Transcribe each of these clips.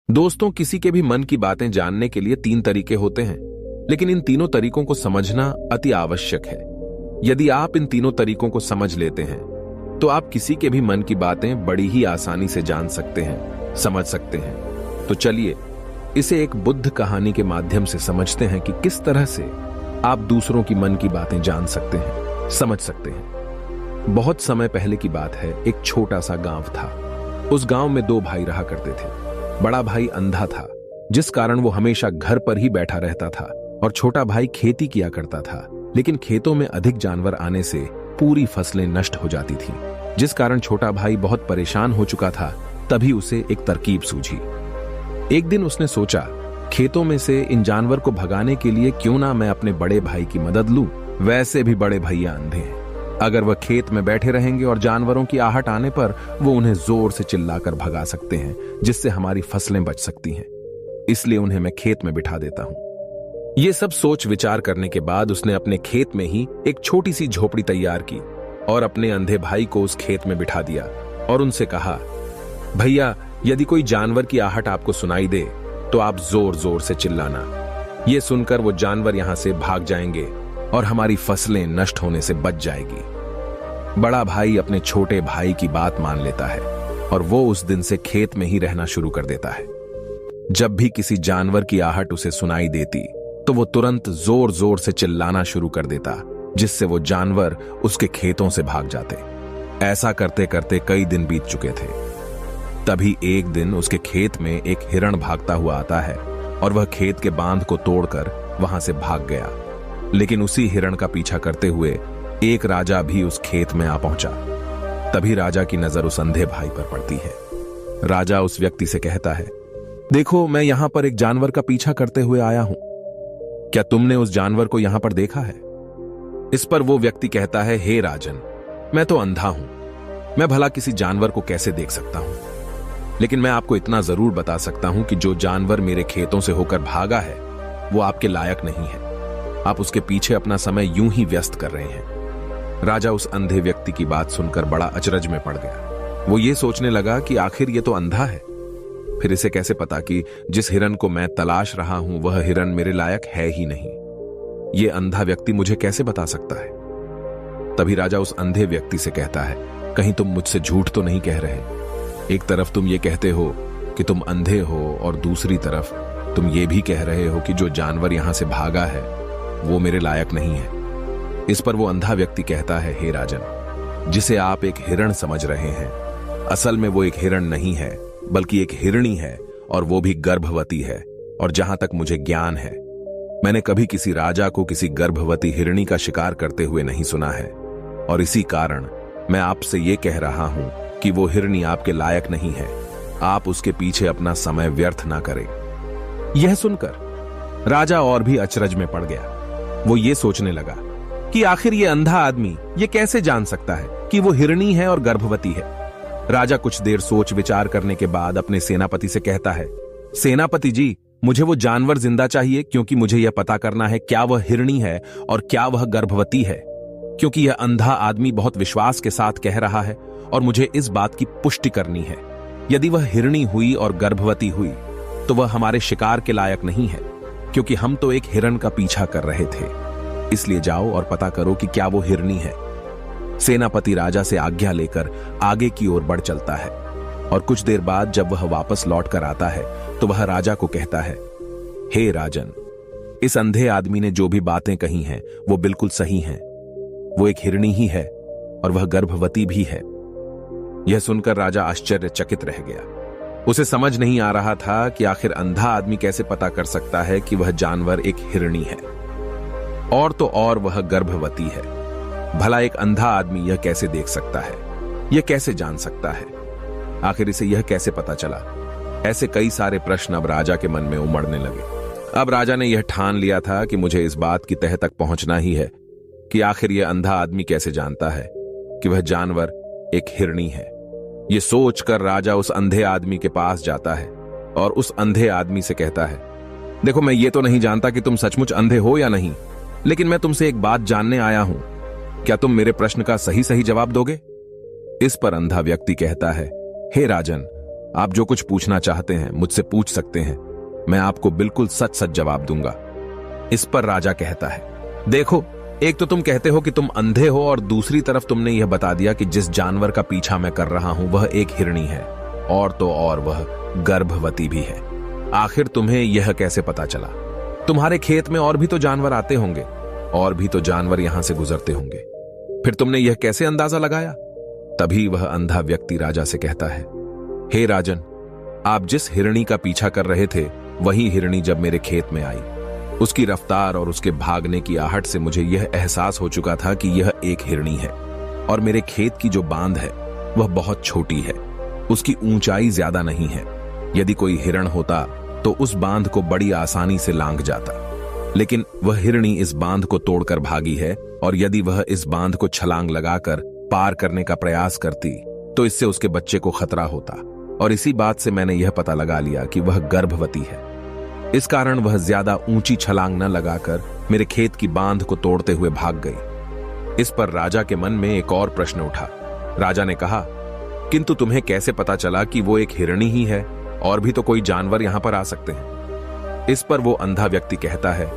दोस्तों, किसी के भी मन की बातें जानने के लिए 3 तरीके होते हैं, लेकिन इन तीनों तरीकों को समझना अति आवश्यक है। यदि आप इन तीनों तरीकों को समझ लेते हैं तो आप किसी के भी मन की बातें बड़ी ही आसानी से जान सकते हैं, समझ सकते हैं। तो चलिए इसे एक बुद्ध कहानी के माध्यम से समझते हैं कि किस तरह से आप दूसरों की मन की बातें जान सकते हैं, समझ सकते हैं। बहुत समय पहले की बात है। एक छोटा सा गांव था। उस गांव में 2 भाई रहा करते थे। बड़ा भाई अंधा था, जिस कारण वो हमेशा घर पर ही बैठा रहता था, और छोटा भाई खेती किया करता था। लेकिन खेतों में अधिक जानवर आने से पूरी फसलें नष्ट हो जाती थीं, जिस कारण छोटा भाई बहुत परेशान हो चुका था। तभी उसे एक तरकीब सूझी। एक दिन उसने सोचा, खेतों में से इन जानवर को भगाने के लिए क्यों ना मैं अपने बड़े भाई की मदद लूं। वैसे भी बड़े भैया अंधे हैं। अगर वह खेत में बैठे रहेंगे और जानवरों की आहट आने पर वो उन्हें जोर से चिल्लाकर भगा सकते हैं, जिससे हमारी फसलें बच सकती हैं। इसलिए उन्हें मैं खेत में बिठा देता हूं। ये सब सोच विचार करने के बाद उसने अपने खेत में ही एक छोटी सी झोपड़ी तैयार की और अपने अंधे भाई को उस खेत में बिठा दिया और उनसे कहा, भैया, यदि कोई जानवर की आहट आपको सुनाई दे तो आप जोर जोर से चिल्लाना। ये सुनकर वो जानवर यहां से भाग जाएंगे और हमारी फसलें नष्ट होने से बच जाएगी। बड़ा भाई अपने छोटे भाई की बात मान लेता है और वो उस दिन से खेत में ही रहना शुरू कर देता है। जब भी किसी जानवर की आहट उसे सुनाई देती तो वो तुरंत जोर जोर से चिल्लाना शुरू कर देता, जिससे वो जानवर उसके खेतों से भाग जाते। ऐसा करते करते कई दिन बीत चुके थे। तभी एक दिन उसके खेत में एक हिरण भागता हुआ आता है और वह खेत के बांध को तोड़कर वहां से भाग गया। लेकिन उसी हिरण का पीछा करते हुए एक राजा भी उस खेत में आ पहुंचा। तभी राजा की नजर उस अंधे भाई पर पड़ती है। राजा उस व्यक्ति से कहता है, देखो, मैं यहां पर एक जानवर का पीछा करते हुए आया हूं। क्या तुमने उस जानवर को यहां पर देखा है? इस पर वो व्यक्ति कहता है, हे राजन, मैं तो अंधा हूं, मैं भला किसी जानवर को कैसे देख सकता हूं। लेकिन मैं आपको इतना जरूर बता सकता हूं कि जो जानवर मेरे खेतों से होकर भागा है वो आपके लायक नहीं है। आप उसके पीछे अपना समय यूं ही व्यस्त कर रहे हैं। राजा उस अंधे व्यक्ति की बात सुनकर बड़ा अचरज में पड़ गया। वो ये सोचने लगा कि आखिर ये तो अंधा है, फिर इसे कैसे पता कि जिस हिरन को मैं तलाश रहा हूं वह हिरन मेरे लायक है ही नहीं। ये अंधा व्यक्ति मुझे कैसे बता सकता है? तभी राजा उस अंधे व्यक्ति से कहता है, कहीं तुम मुझसे झूठ तो नहीं कह रहे? एक तरफ तुम ये कहते हो कि तुम अंधे हो और दूसरी तरफ तुम ये भी कह रहे हो कि जो जानवर यहां से भागा है वो मेरे लायक नहीं है। इस पर वो अंधा व्यक्ति कहता है, हे राजन, जिसे आप एक हिरण समझ रहे हैं, असल में वो एक हिरण नहीं है बल्कि एक हिरणी है, और वो भी गर्भवती है। और जहां तक मुझे ज्ञान है, मैंने कभी किसी राजा को किसी गर्भवती हिरणी का शिकार करते हुए नहीं सुना है। और इसी कारण मैं आपसे ये कह रहा हूं कि वो हिरणी आपके लायक नहीं है। आप उसके पीछे अपना समय व्यर्थ ना करें। यह सुनकर राजा और भी अचरज में पड़ गया। वो ये सोचने लगा कि आखिर ये अंधा आदमी ये कैसे जान सकता है कि वो हिरणी है और गर्भवती है। राजा कुछ देर सोच विचार करने के बाद अपने सेनापति से कहता है, सेनापति जी, मुझे वो जानवर जिंदा चाहिए, क्योंकि मुझे यह पता करना है क्या वह हिरणी है और क्या वह गर्भवती है। क्योंकि यह अंधा आदमी बहुत विश्वास के साथ कह रहा है और मुझे इस बात की पुष्टि करनी है। यदि वह हिरणी हुई और गर्भवती हुई तो वह हमारे शिकार के लायक नहीं है, क्योंकि हम तो एक हिरण का पीछा कर रहे थे। इसलिए जाओ और पता करो कि क्या वो हिरणी है। सेनापति राजा से आज्ञा लेकर आगे की ओर बढ़ चलता है और कुछ देर बाद जब वह वापस लौट कर आता है तो वह राजा को कहता है, हे राजन, इस अंधे आदमी ने जो भी बातें कही हैं वो बिल्कुल सही हैं। वो एक हिरणी ही है और वह गर्भवती भी है। यह सुनकर राजा आश्चर्यचकित रह गया। उसे समझ नहीं आ रहा था कि आखिर अंधा आदमी कैसे पता कर सकता है कि वह जानवर एक हिरणी है, और तो और वह गर्भवती है। भला एक अंधा आदमी यह कैसे देख सकता है? यह कैसे जान सकता है? आखिर इसे यह कैसे पता चला? ऐसे कई सारे प्रश्न अब राजा के मन में उमड़ने लगे। अब राजा ने यह ठान लिया था कि मुझे इस बात की तह तक पहुंचना ही है कि आखिर यह अंधा आदमी कैसे जानता है कि वह जानवर एक हिरणी है। ये सोचकर राजा उस अंधे आदमी के पास जाता है और उस अंधे आदमी से कहता है, देखो, मैं ये तो नहीं जानता कि तुम सचमुच अंधे हो या नहीं, लेकिन मैं तुमसे एक बात जानने आया हूं। क्या तुम मेरे प्रश्न का सही सही जवाब दोगे? इस पर अंधा व्यक्ति कहता है, हे राजन, आप जो कुछ पूछना चाहते हैं मुझसे पूछ सकते हैं, मैं आपको बिल्कुल सच सच जवाब दूंगा। इस पर राजा कहता है, देखो, एक तो तुम कहते हो कि तुम अंधे हो और दूसरी तरफ तुमने यह बता दिया कि जिस जानवर का पीछा मैं कर रहा हूं वह एक हिरणी है, और तो और वह गर्भवती भी है। आखिर तुम्हें यह कैसे पता चला? तुम्हारे खेत में और भी तो जानवर आते होंगे, और भी तो जानवर यहां से गुजरते होंगे, फिर तुमने यह कैसे अंदाजा लगाया? तभी वह अंधा व्यक्ति राजा से कहता है, हे राजन, आप जिस हिरणी का पीछा कर रहे थे वही हिरणी जब मेरे खेत में आई, उसकी रफ्तार और उसके भागने की आहट से मुझे यह एहसास हो चुका था कि यह एक हिरणी है, और मेरे खेत की जो बांध है वह बहुत छोटी है, उसकी ऊंचाई ज्यादा नहीं है। यदि कोई हिरण होता तो उस बांध को बड़ी आसानी से लांघ जाता, लेकिन वह हिरणी इस बांध को तोड़कर भागी है, और यदि वह इस बांध को छलांग लगाकर पार करने का प्रयास करती तो इससे उसके बच्चे को खतरा होता, और इसी बात से मैंने यह पता लगा लिया कि वह गर्भवती है। इस कारण वह ज्यादा ऊंची छलांग न लगाकर मेरे खेत की बांध को तोड़ते हुए भाग गई। इस पर राजा के मन में एक और प्रश्न उठा। राजा ने कहा, किंतु तुम्हें कैसे पता चला कि वो एक हिरणी ही है, और भी तो कोई जानवर यहां पर आ सकते हैं? इस पर वो अंधा व्यक्ति कहता है,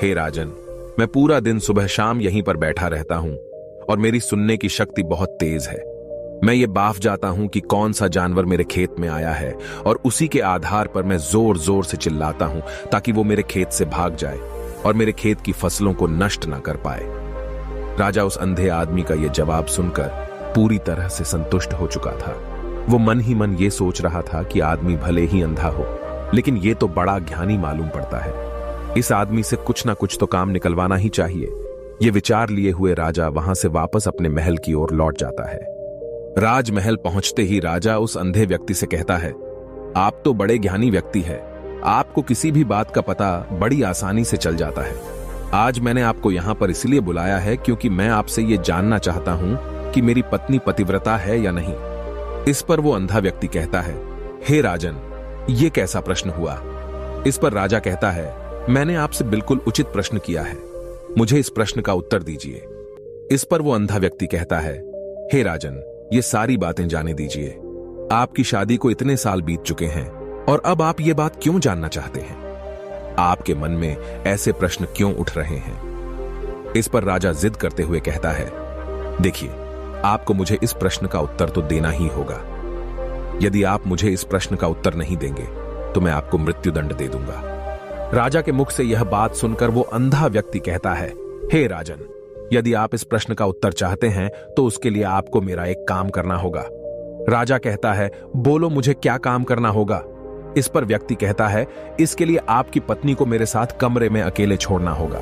हे राजन, मैं पूरा दिन सुबह शाम यहीं पर बैठा रहता हूं, और मेरी सुनने की शक्ति बहुत तेज है। मैं ये बाफ जाता हूं कि कौन सा जानवर मेरे खेत में आया है, और उसी के आधार पर मैं जोर जोर से चिल्लाता हूं ताकि वो मेरे खेत से भाग जाए और मेरे खेत की फसलों को नष्ट ना कर पाए। राजा उस अंधे आदमी का यह जवाब सुनकर पूरी तरह से संतुष्ट हो चुका था। वो मन ही मन ये सोच रहा था कि आदमी भले ही अंधा हो, लेकिन ये तो बड़ा ज्ञानी मालूम पड़ता है। इस आदमी से कुछ ना कुछ तो काम निकलवाना ही चाहिए। ये विचार लिए हुए राजा वहां से वापस अपने महल की ओर लौट जाता है। राजमहल पहुंचते ही राजा उस अंधे व्यक्ति से कहता है, आप तो बड़े ज्ञानी व्यक्ति हैं, आपको किसी भी बात का पता बड़ी आसानी से चल जाता है। आज मैंने आपको यहां पर इसलिए बुलाया है क्योंकि मैं आपसे ये जानना चाहता हूं कि मेरी पत्नी पतिव्रता है या नहीं। इस पर वो अंधा व्यक्ति कहता है, हे राजन, ये कैसा प्रश्न हुआ? इस पर राजा कहता है, मैंने आपसे बिल्कुल उचित प्रश्न किया है, मुझे इस प्रश्न का उत्तर दीजिए। इस पर वो अंधा व्यक्ति कहता है, हे राजन, ये सारी बातें जाने दीजिए। आपकी शादी को इतने साल बीत चुके हैं, और अब आप ये बात क्यों जानना चाहते हैं? आपके मन में ऐसे प्रश्न क्यों उठ रहे हैं? इस पर राजा जिद करते हुए कहता है, देखिए, आपको मुझे इस प्रश्न का उत्तर तो देना ही होगा। यदि आप मुझे इस प्रश्न का उत्तर नहीं देंगे तो मैं आपको मृत्युदंड दे दूंगा। राजा के मुख से यह बात सुनकर वो अंधा व्यक्ति कहता है, हे राजन, यदि आप इस प्रश्न का उत्तर चाहते हैं तो उसके लिए आपको मेरा एक काम करना होगा। राजा कहता है, बोलो, मुझे क्या काम करना होगा? इस पर व्यक्ति कहता है, इसके लिए आपकी पत्नी को मेरे साथ कमरे में अकेले छोड़ना होगा।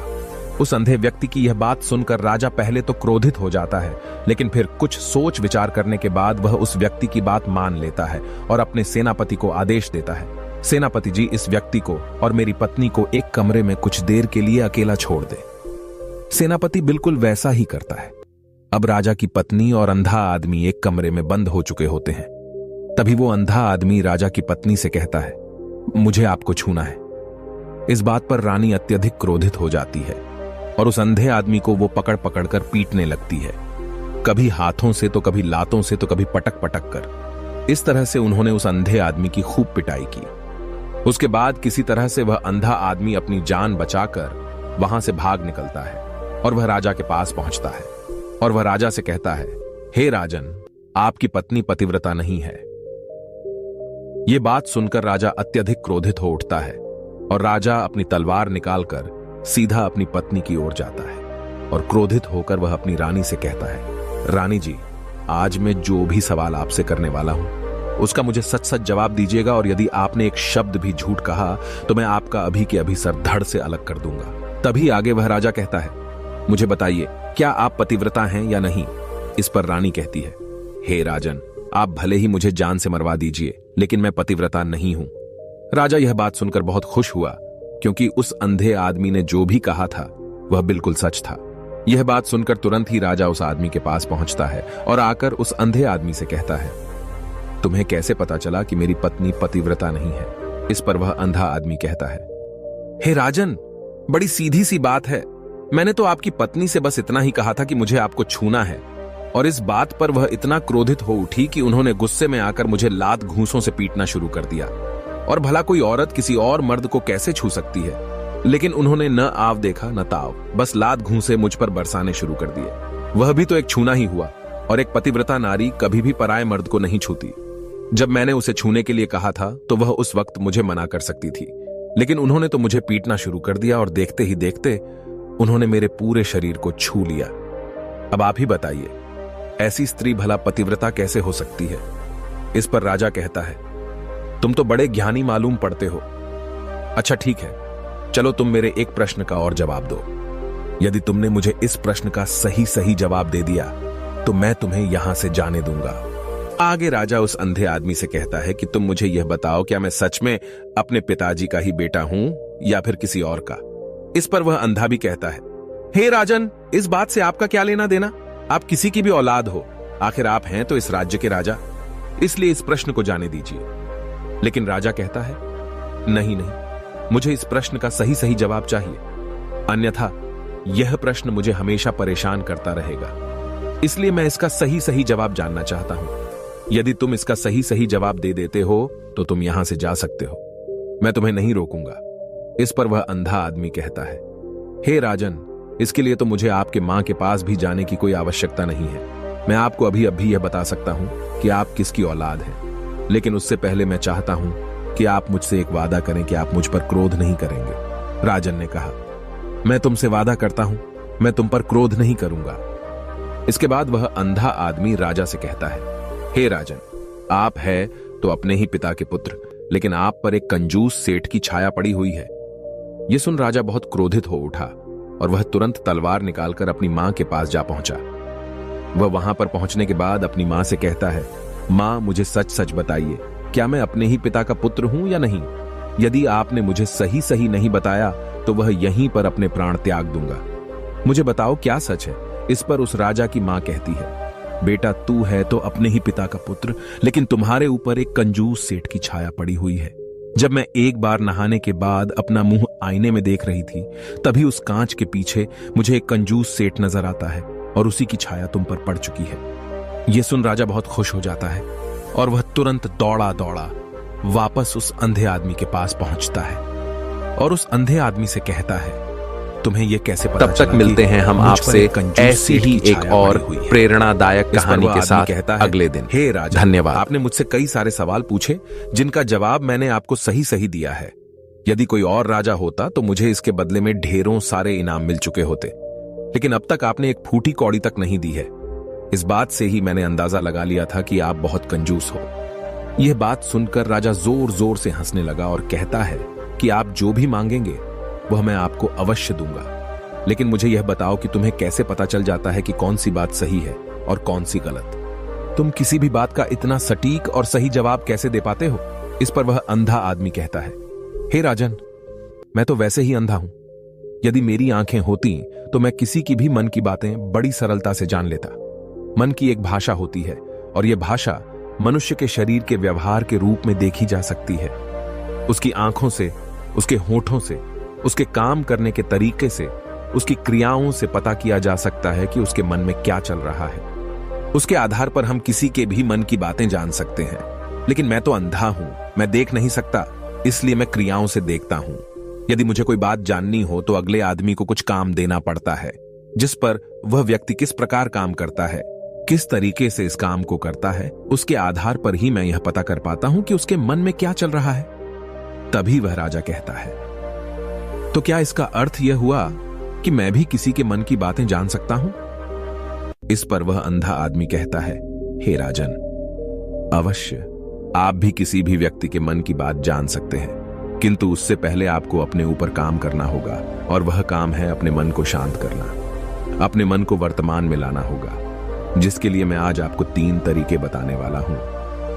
उस अंधे व्यक्ति की यह बात सुनकर राजा पहले तो क्रोधित हो जाता है, लेकिन फिर कुछ सोच विचार करने के बाद वह उस व्यक्ति की बात मान लेता है और अपने सेनापति को आदेश देता है, सेनापति जी, इस व्यक्ति को और मेरी पत्नी को एक कमरे में कुछ देर के लिए अकेला छोड़ दे। सेनापति बिल्कुल वैसा ही करता है। अब राजा की पत्नी और अंधा आदमी एक कमरे में बंद हो चुके होते हैं। तभी वो अंधा आदमी राजा की पत्नी से कहता है, मुझे आपको छूना है। इस बात पर रानी अत्यधिक क्रोधित हो जाती है और उस अंधे आदमी को वो पकड़ पकड़ कर पीटने लगती है, कभी हाथों से तो कभी लातों से तो कभी पटक पटक कर। इस तरह से उन्होंने उस अंधे आदमी की खूब पिटाई की। उसके बाद किसी तरह से वह अंधा आदमी अपनी जान बचाकर वहां से भाग निकलता है और वह राजा के पास पहुंचता है और वह राजा से कहता है, हे राजन, आपकी पत्नी पतिव्रता नहीं है। यह बात सुनकर राजा अत्यधिक क्रोधित हो उठता है और राजा अपनी तलवार निकालकर सीधा अपनी पत्नी की ओर जाता है और क्रोधित होकर वह अपनी रानी से कहता है, रानी जी, आज मैं जो भी सवाल आपसे करने वाला हूं उसका मुझे सच सच जवाब दीजिएगा, और यदि आपने एक शब्द भी झूठ कहा तो मैं आपका अभी के अभी सर धड़ से अलग कर दूंगा। तभी आगे वह राजा कहता है, मुझे बताइए, क्या आप पतिव्रता हैं या नहीं? इस पर रानी कहती है, हे राजन, आप भले ही मुझे जान से मरवा दीजिए, लेकिन मैं पतिव्रता नहीं हूं। राजा यह बात सुनकर बहुत खुश हुआ, क्योंकि उस अंधे आदमी ने जो भी कहा था वह बिल्कुल सच था। यह बात सुनकर तुरंत ही राजा उस आदमी के पास पहुंचता है और आकर उस अंधे आदमी से कहता है, तुम्हें कैसे पता चला कि मेरी पत्नी पतिव्रता नहीं है? इस पर वह अंधा आदमी कहता है, हे राजन, बड़ी सीधी सी बात है। मैंने तो आपकी पत्नी से बस इतना ही कहा था कि मुझे आपको छूना है, और इस बात पर वह इतना क्रोधित हो उठी कि उन्होंने गुस्से में आकर मुझे लात घूंसों से पीटना शुरू कर दिया। और भला कोई औरत किसी और मर्द को कैसे छू सकती है, लेकिन उन्होंने न आव देखा न ताव, बस लात घूंसे मुझ पर बरसाने शुरू कर दिए। वह भी तो एक छूना ही हुआ, और एक पतिव्रता नारी कभी भी पराये मर्द को नहीं छूती। जब मैंने उसे छूने के लिए कहा था तो वह उस वक्त मुझे मना कर सकती थी, लेकिन उन्होंने तो मुझे पीटना शुरू कर दिया और देखते ही देखते उन्होंने मेरे पूरे शरीर को छू लिया। अब आप ही बताइए, ऐसी स्त्री भला पतिव्रता कैसे हो सकती है? इस पर राजा कहता है, तुम तो बड़े ज्ञानी मालूम पड़ते हो। अच्छा ठीक है, चलो तुम मेरे एक प्रश्न का और जवाब दो। यदि तुमने मुझे इस प्रश्न का सही जवाब दे दिया तो मैं तुम्हें यहां से जाने दूंगा। आगे राजा उस अंधे आदमी से कहता है कि तुम मुझे यह बताओ, क्या मैं सच में अपने पिताजी का ही बेटा हूं या फिर किसी और का? इस पर वह अंधा भी कहता है, हे राजन, इस बात से आपका क्या लेना देना? आप किसी की भी औलाद हो, आखिर आप हैं तो इस राज्य के राजा, इसलिए इस प्रश्न को जाने दीजिए। लेकिन राजा कहता है, नहीं, मुझे इस प्रश्न का सही जवाब चाहिए, अन्यथा यह प्रश्न मुझे हमेशा परेशान करता रहेगा। इसलिए मैं इसका सही जवाब जानना चाहता हूं। यदि तुम इसका सही जवाब दे देते हो तो तुम यहां से जा सकते हो, मैं तुम्हें नहीं रोकूंगा। इस पर वह अंधा आदमी कहता है, हे राजन, इसके लिए तो मुझे आपके मां के पास भी जाने की कोई आवश्यकता नहीं है। मैं आपको अभी यह बता सकता हूं कि आप किसकी औलाद हैं, लेकिन उससे पहले मैं चाहता हूं कि आप मुझसे एक वादा करें कि आप मुझ पर क्रोध नहीं करेंगे। राजन ने कहा, मैं तुमसे वादा करता हूं, मैं तुम पर क्रोध नहीं करूंगा। इसके बाद वह अंधा आदमी राजा से कहता है, हे राजन, आप है तो अपने ही पिता के पुत्र, लेकिन आप पर एक कंजूस सेठ की छाया पड़ी हुई है। यह सुन राजा बहुत क्रोधित हो उठा और वह तुरंत तलवार निकालकर अपनी मां के पास जा पहुंचा। वह वहां पर पहुंचने के बाद अपनी मां से कहता है, मां, मुझे सच बताइए, क्या मैं अपने ही पिता का पुत्र हूं या नहीं? यदि आपने मुझे सही नहीं बताया तो वह यहीं पर अपने प्राण त्याग दूंगा। मुझे बताओ क्या सच है? इस पर उस राजा की मां कहती है, बेटा, तू है तो अपने ही पिता का पुत्र, लेकिन तुम्हारे ऊपर एक कंजूस सेठ की छाया पड़ी हुई है। जब मैं एक बार नहाने के बाद अपना मुंह आईने में देख रही थी, तभी उस कांच के पीछे मुझे एक कंजूस सेठ नजर आता है और उसी की छाया तुम पर पड़ चुकी है। यह सुन राजा बहुत खुश हो जाता है और वह तुरंत दौड़ा वापस उस अंधे आदमी के पास पहुंचता है और उस अंधे आदमी से कहता है, तुम्हें यह कैसे पता? तब तक मिलते हैं हम आपसे ऐसी ही एक और प्रेरणादायक कहानी के साथ अगले दिन। हे राजा, धन्यवाद। आपने मुझसे कई सारे सवाल पूछे जिनका जवाब मैंने आपको सही दिया है। यदि कोई और राजा होता तो मुझे इसके बदले में ढेरों सारे इनाम मिल चुके होते, लेकिन अब तक आपने एक फूटी कौड़ी तक नहीं दी है। इस बात से ही मैंने अंदाजा लगा लिया था कि आप बहुत कंजूस हो। यह बात सुनकर राजा जोर से हंसने लगा और कहता है कि आप जो भी मांगेंगे वह मैं आपको अवश्य दूंगा, लेकिन मुझे यह बताओ कि तुम्हें कैसे पता चल जाता है कि कौन सी बात सही है और कौन सी गलत? तुम किसी भी बात का इतना सटीक और सही जवाब कैसे दे पाते हो? इस पर वह अंधा आदमी कहता है, हे राजन, मैं तो वैसे ही अंधा हूं। यदि मेरी आंखें होती तो मैं किसी की भी मन की बातें बड़ी सरलता से जान लेता। मन की एक भाषा होती है और यह भाषा मनुष्य के शरीर के व्यवहार के रूप में देखी जा सकती है। उसकी आंखों से, उसके होठों से, उसके काम करने के तरीके से, उसकी क्रियाओं से पता किया जा सकता है कि उसके मन में क्या चल रहा है। उसके आधार पर हम किसी के भी मन की बातें जान सकते हैं, लेकिन मैं तो अंधा हूं, मैं देख नहीं सकता, इसलिए मैं क्रियाओं से देखता हूं। यदि मुझे कोई बात जाननी हो तो अगले आदमी को कुछ काम देना पड़ता है, जिस पर वह व्यक्ति किस प्रकार काम करता है, किस तरीके से इस काम को करता है, उसके आधार पर ही मैं यह पता कर पाता हूं कि उसके मन में क्या चल रहा है। तभी वह राजा कहता है, तो क्या इसका अर्थ यह हुआ कि मैं भी किसी के मन की बातें जान सकता हूं? इस पर वह अंधा आदमी कहता है, हे राजन, अवश्य आप भी किसी भी व्यक्ति के मन की बात जान सकते हैं, किंतु उससे पहले आपको अपने ऊपर काम करना होगा, और वह काम है अपने मन को शांत करना, अपने मन को वर्तमान में लाना होगा, जिसके लिए मैं आज आपको 3 तरीके बताने वाला हूं।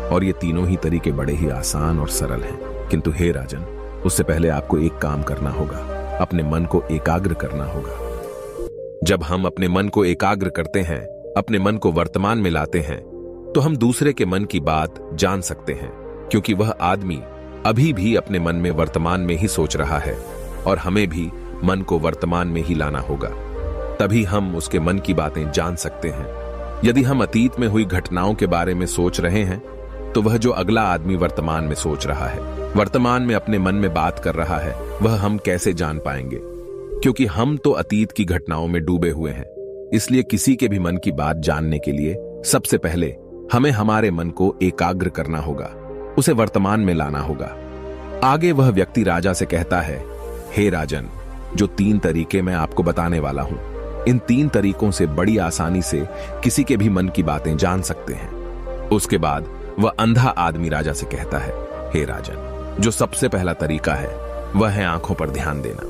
और ये तीनों ही तरीके बड़े ही आसान और सरल हैं, किंतु हे राजन, उससे पहले आपको एक काम करना होगा, अपने मन को एकाग्र करना होगा। जब हम अपने मन को एकाग्र करते हैं, अपने मन को वर्तमान में लाते हैं, तो हम दूसरे के मन की बात जान सकते हैं, क्योंकि वह आदमी अभी भी अपने मन में वर्तमान में ही सोच रहा है, और हमें भी मन को वर्तमान में ही लाना होगा, तभी हम उसके मन की बातें जान सकते हैं। यदि हम अतीत में हुई घटनाओं के बारे में सोच रहे हैं तो वह जो अगला आदमी वर्तमान में सोच रहा है, वर्तमान में अपने मन में बात कर रहा है, वह हम कैसे जान पाएंगे? क्योंकि हम तो अतीत की घटनाओं में डूबे हुए हैं। इसलिए किसी के भी मन की बात जानने के लिए सबसे पहले हमें हमारे मन को एकाग्र करना होगा, उसे वर्तमान में लाना होगा। आगे वह व्यक्ति राजा से कहता है, हे राजन, जो 3 तरीके मैं आपको बताने वाला हूं, इन 3 तरीकों से बड़ी आसानी से किसी के भी मन की बातें जान सकते हैं। उसके बाद वह अंधा आदमी राजा से कहता है, हे राजन, जो सबसे पहला तरीका है वह है आंखों पर ध्यान देना।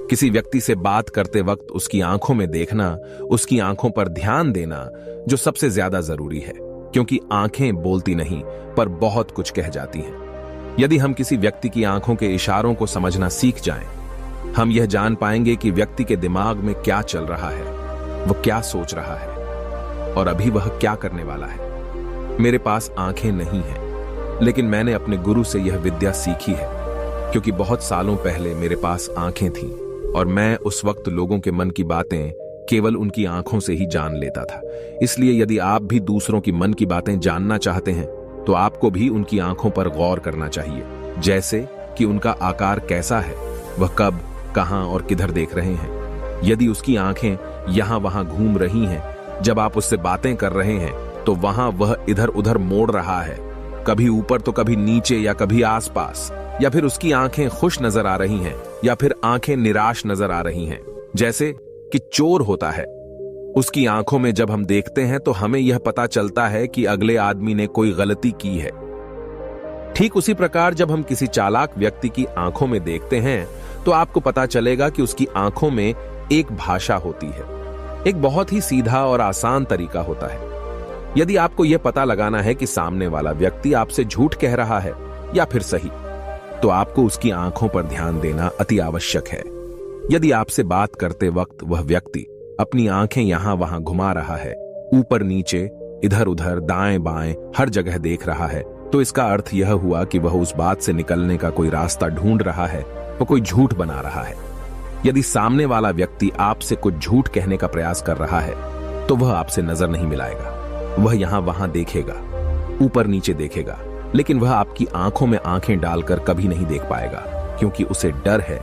किसी व्यक्ति से बात करते वक्त उसकी आंखों में देखना, उसकी आंखों पर ध्यान देना जो सबसे ज्यादा जरूरी है, क्योंकि आंखें बोलती नहीं पर बहुत कुछ कह जाती हैं। यदि हम किसी व्यक्ति की आंखों के इशारों को समझना सीख जाएं, हम यह जान पाएंगे कि व्यक्ति के दिमाग में क्या चल रहा है, वह क्या सोच रहा है और अभी वह क्या करने वाला है। मेरे पास आंखें नहीं हैं, लेकिन मैंने अपने गुरु से यह विद्या सीखी है, क्योंकि बहुत सालों पहले मेरे पास आंखें थीं और मैं उस वक्त लोगों के मन की बातें केवल उनकी आंखों से ही जान लेता था। इसलिए यदि आप भी दूसरों की मन की बातें जानना चाहते हैं तो आपको भी उनकी आंखों पर गौर करना चाहिए, जैसे कि उनका आकार कैसा है, वह कब, कहां और किधर देख रहे हैं। यदि उसकी आंखें यहां वहां घूम रही हैं, जब आप उससे बातें कर रहे हैं तो वहां वह इधर उधर मोड़ रहा है, कभी ऊपर तो कभी नीचे या कभी आसपास, या फिर उसकी आंखें खुश नजर आ रही हैं या फिर आंखें निराश नजर आ रही हैं, जैसे कि चोर होता है। उसकी आंखों में जब हम देखते हैं तो हमें यह पता चलता है कि अगले आदमी ने कोई गलती की है। ठीक उसी प्रकार जब हम किसी चालाक व्यक्ति की आंखों में देखते हैं तो आपको पता चलेगा कि उसकी आंखों में एक भाषा होती है। एक बहुत ही सीधा और आसान तरीका होता है। यदि आपको यह पता लगाना है कि सामने वाला व्यक्ति आपसे झूठ कह रहा है या फिर सही, तो आपको उसकी आंखों पर ध्यान देना अति आवश्यक है। यदि आपसे बात करते वक्त वह व्यक्ति अपनी आंखें यहां वहां घुमा रहा है, ऊपर नीचे, इधर उधर, दाएं बाएं, हर जगह देख रहा है, तो इसका अर्थ यह हुआ कि वह उस बात से निकलने का कोई रास्ता ढूंढ रहा है, वह कोई झूठ बना रहा है। यदि सामने वाला व्यक्ति आपसे कुछ झूठ कहने का प्रयास कर रहा है तो वह आपसे नजर नहीं मिलाएगा। वह यहां वहां देखेगा, ऊपर नीचे देखेगा, लेकिन वह आपकी आंखों में आंखें डालकर कभी नहीं देख पाएगा, क्योंकि उसे डर है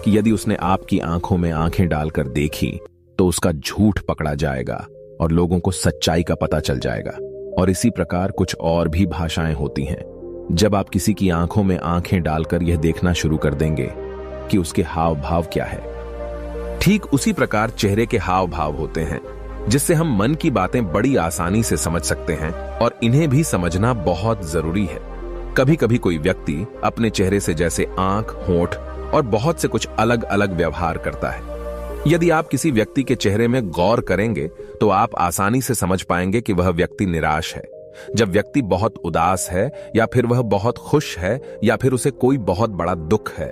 कि यदि उसने आपकी आंखों में आंखें डालकर देखी तो उसका झूठ पकड़ा जाएगा और लोगों को सच्चाई का पता चल जाएगा। और इसी प्रकार कुछ और भी भाषाएं होती हैं। जब आप किसी की आंखों में आंखें डालकर यह देखना शुरू कर देंगे कि उसके हाव भाव क्या है, ठीक उसी प्रकार चेहरे के हाव भाव होते हैं, जिससे हम मन की बातें बड़ी आसानी से समझ सकते हैं और इन्हें भी समझना बहुत जरूरी है। कभी कभी कोई व्यक्ति अपने चेहरे से जैसे आंख, होंठ और बहुत से कुछ अलग अलग व्यवहार करता है। यदि आप किसी व्यक्ति के चेहरे में गौर करेंगे तो आप आसानी से समझ पाएंगे कि वह व्यक्ति निराश है, जब व्यक्ति बहुत उदास है, या फिर वह बहुत खुश है, या फिर उसे कोई बहुत बड़ा दुख है।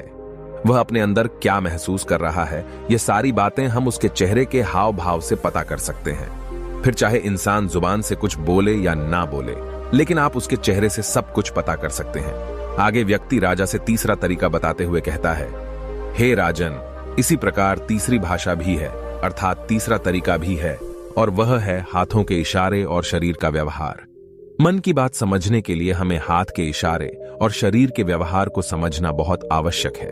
वह अपने अंदर क्या महसूस कर रहा है, ये सारी बातें हम उसके चेहरे के हाव भाव से पता कर सकते हैं। फिर चाहे इंसान जुबान से कुछ बोले या ना बोले, लेकिन आप उसके चेहरे से सब कुछ पता कर सकते हैं। आगे व्यक्ति राजा से तीसरा तरीका बताते हुए कहता है, हे राजन, इसी प्रकार तीसरी भाषा भी है, अर्थात तीसरा तरीका भी है, और वह है हाथों के इशारे और शरीर का व्यवहार। मन की बात समझने के लिए हमें हाथ के इशारे और शरीर के व्यवहार को समझना बहुत आवश्यक है।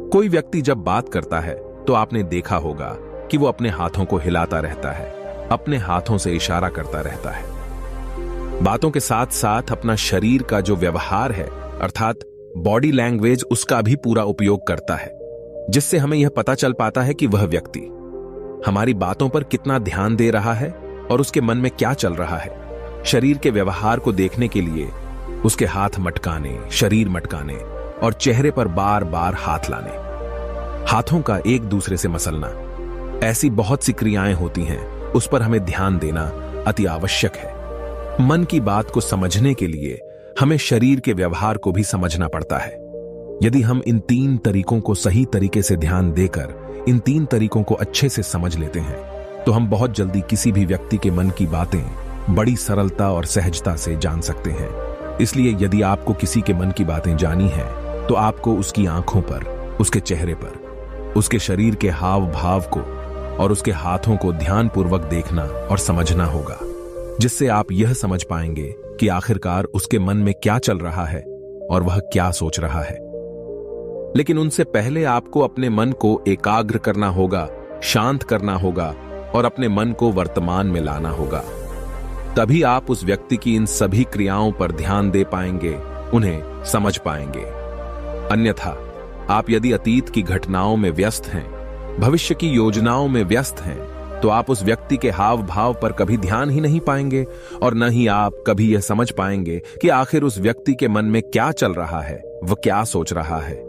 कोई व्यक्ति जब बात करता है तो आपने देखा होगा कि वो अपने हाथों को हिलाता रहता है, अपने हाथों से इशारा करता रहता है। बातों के साथ साथ अपना शरीर का जो व्यवहार है, अर्थात बॉडी लैंग्वेज, उसका भी पूरा उपयोग करता है, जिससे हमें यह पता चल पाता है कि वह व्यक्ति हमारी बातों पर कितना ध्यान दे रहा है और उसके मन में क्या चल रहा है। शरीर के व्यवहार को देखने के लिए उसके हाथ मटकाने, शरीर मटकाने और चेहरे पर बार बार हाथ लाने, हाथों का एक दूसरे से मसलना, ऐसी बहुत सी क्रियाएं होती हैं, उस पर हमें ध्यान देना अति आवश्यक है। मन की बात को समझने के लिए हमें शरीर के व्यवहार को भी समझना पड़ता है। यदि हम इन 3 तरीकों को सही तरीके से ध्यान देकर इन 3 तरीकों को अच्छे से समझ लेते हैं तो हम बहुत जल्दी किसी भी व्यक्ति के मन की बातें बड़ी सरलता और सहजता से जान सकते हैं। इसलिए यदि आपको किसी के मन की बातें जानी हैं तो आपको उसकी आंखों पर, उसके चेहरे पर, उसके शरीर के हाव भाव को और उसके हाथों को ध्यानपूर्वक देखना और समझना होगा, जिससे आप यह समझ पाएंगे कि आखिरकार उसके मन में क्या चल रहा है और वह क्या सोच रहा है। लेकिन उनसे पहले आपको अपने मन को एकाग्र करना होगा, शांत करना होगा और अपने मन को वर्तमान में लाना होगा। तभी आप उस व्यक्ति की इन सभी क्रियाओं पर ध्यान दे पाएंगे, उन्हें समझ पाएंगे। अन्यथा आप यदि अतीत की घटनाओं में व्यस्त हैं, भविष्य की योजनाओं में व्यस्त हैं, तो आप उस व्यक्ति के हाव भाव पर कभी ध्यान ही नहीं पाएंगे और न ही आप कभी यह समझ पाएंगे कि आखिर उस व्यक्ति के मन में क्या चल रहा है, वह क्या सोच रहा है।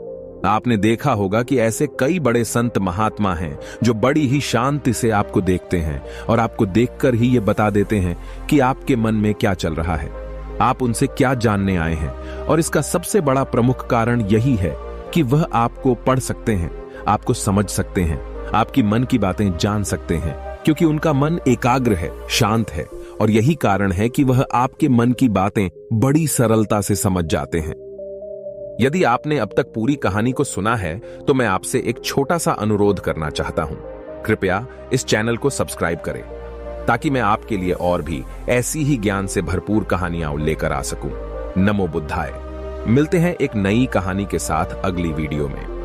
आपने देखा होगा कि ऐसे कई बड़े संत महात्मा हैं जो बड़ी ही शांति से आपको देखते हैं और आपको देखकर ही ये बता देते हैं कि आपके मन में क्या चल रहा है, आप उनसे क्या जानने आए हैं। और इसका सबसे बड़ा प्रमुख कारण यही है कि वह आपको पढ़ सकते हैं, आपको समझ सकते हैं, आपकी मन की बातें जान सकते हैं, क्योंकि उनका मन एकाग्र है, शांत है और यही कारण है कि वह आपके मन की बातें बड़ी सरलता से समझ जाते हैं। यदि आपने अब तक पूरी कहानी को सुना है तो मैं आपसे एक छोटा सा अनुरोध करना चाहता हूं। कृपया इस चैनल को सब्सक्राइब करें ताकि मैं आपके लिए और भी ऐसी ही ज्ञान से भरपूर कहानियां लेकर आ सकूं। नमो बुद्धाय। मिलते हैं एक नई कहानी के साथ अगली वीडियो में।